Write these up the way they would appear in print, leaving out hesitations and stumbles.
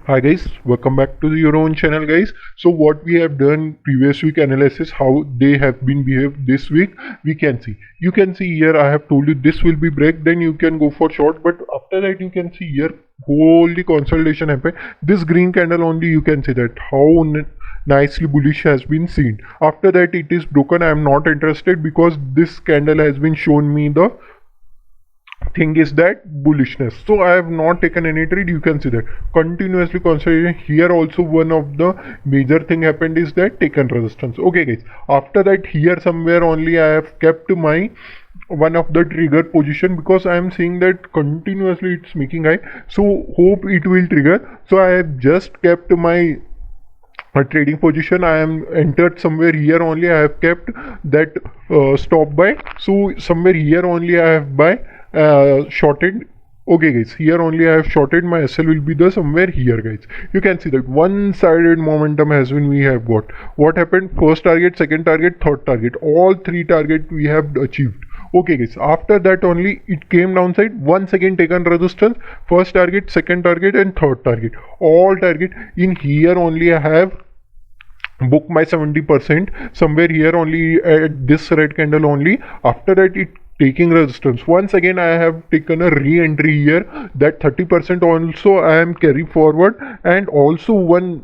Hi guys, welcome back to your own channel guys. So what we have done previous week analysis, how they have been behaved this week, we can see. You can see here I have told you this will be break, then you can go for short, but after that you can see here holy consolidation happened. This green candle only you can see that how nicely bullish has been seen. After that it is broken. I am not interested because this candle has been shown me the thing is that bullishness, so I have not taken any trade. You can see that continuously consolidation here. Also one of the major thing happened is that taken resistance. Okay guys, after that here somewhere only I have kept my one of the trigger position because I am seeing that continuously it's making high, so hope it will trigger. So I have just kept my trading position. I am entered somewhere here only. I have kept that stop buy, so somewhere here only I have buy shorted. Okay guys, here only I have shorted. My SL will be the somewhere here guys. You can see that one-sided momentum has been we have got. What happened? First target, second target, third target, all three target we have achieved. Okay guys, after that only it came downside. Once again taken resistance, first target, second target and third target, all target. In here only I have book my 70% somewhere here only at this red candle only. After that it taking resistance. Once again I have taken a re-entry here, that 30% also I am carry forward, and also one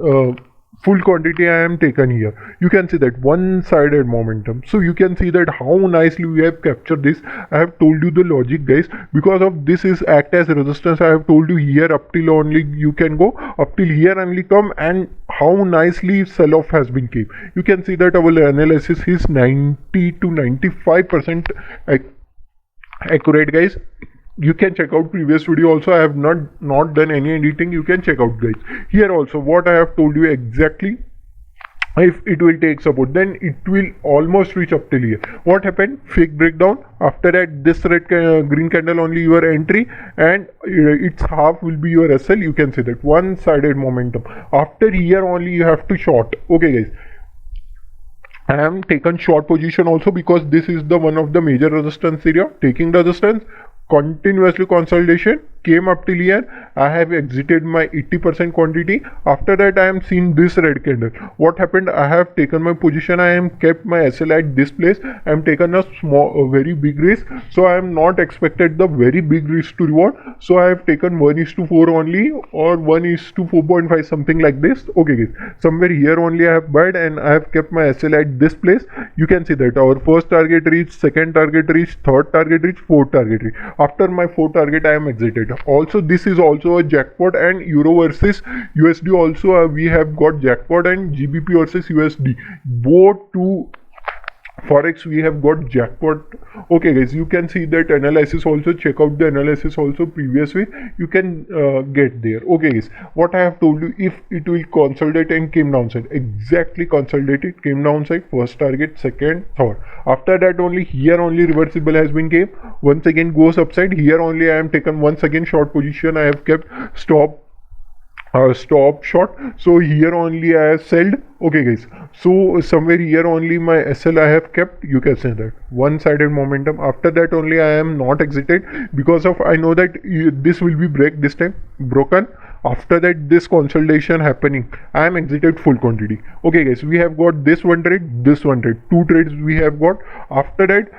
full quantity I am taken here. You can see that one-sided momentum. So you can see that how nicely we have captured this. I have told you the logic guys, because of this is act as resistance. I have told you here up till only you can go, up till here only come, and how nicely sell-off has been came. You can see that our analysis is 90 to 95% accurate guys. You can check out previous video also. I have not done any editing. You can check out guys. Here also what I have told you exactly. If it will take support, then it will almost reach up till here. What happened? Fake breakdown. After that this red green candle only your entry, and its half will be your SL. You can see that one-sided momentum. After here only you have to short. Okay guys, I am taken short position also because this is the one of the major resistance area. Taking resistance, continuously consolidation came up till here. I have exited my 80% quantity. After that I am seeing this red candle. What happened? I have taken my position. I am kept my SL at this place. I am taken a very big risk, so I am not expected the very big risk to reward. So I have taken 1:4 only, or 1:4.5, something like this. Okay guys, somewhere here only I have bought, and I have kept my SL at this place. You can see that our first target reached, second target reached, third target reached, fourth target reached. After my fourth target I am exited. Also this is also a jackpot, and euro versus USD also we have got jackpot, and GBP versus USD, both two forex we have got jackpot. Okay guys, you can see that analysis also. Check out the analysis also previous week. You can get there. Okay guys, what I have told you, if it will consolidate and came downside, exactly consolidated, came downside, first target, second, third. After that only here only reversible has been came. Once again goes upside. Here only I am taken once again short position. I have kept stop short, so here only I have sold. Okay guys, so somewhere here only my SL I have kept. You can say that one-sided momentum. After that only I am not exited because of I know that this will be break this time, broken. After that this consolidation happening, I am exited full quantity. Okay guys, we have got this one trade, this one trade, two trades we have got. After that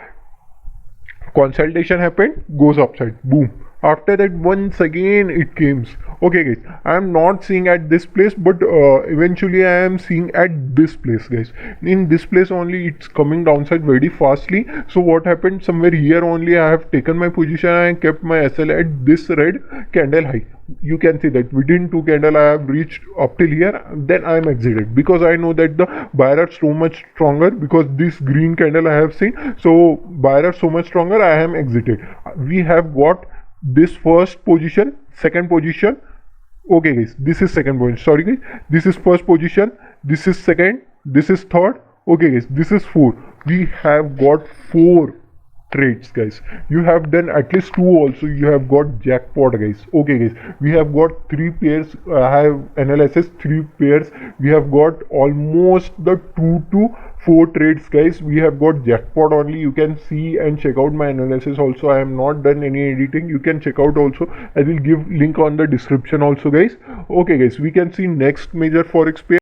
consolidation happened, goes upside, boom. After that once again it comes. Okay guys, I am not seeing at this place, but eventually I am seeing at this place guys. In this place only it's coming downside very fastly. So what happened? Somewhere here only I have taken my position and kept my SL at this red candle high. You can see that within two candle I have reached up till here, then I am exited because I know that the buyer are so much stronger, because this green candle I have seen, so buyer are so much stronger. I am exited. We have got this first position, second position. Okay guys, this is second position. Sorry guys, this is first position, this is second, this is third. Okay guys, this is four. We have got four trades, guys. You have done at least 2 also. You have got jackpot, guys. Okay, guys, we have got 3 pairs. I have analysis 3 pairs. We have got almost the 2 to 4 trades, guys. We have got jackpot only. You can see and check out my analysis also. I am not done any editing. You can check out also. I will give link on the description also, guys. Okay, guys, we can see next major forex pair.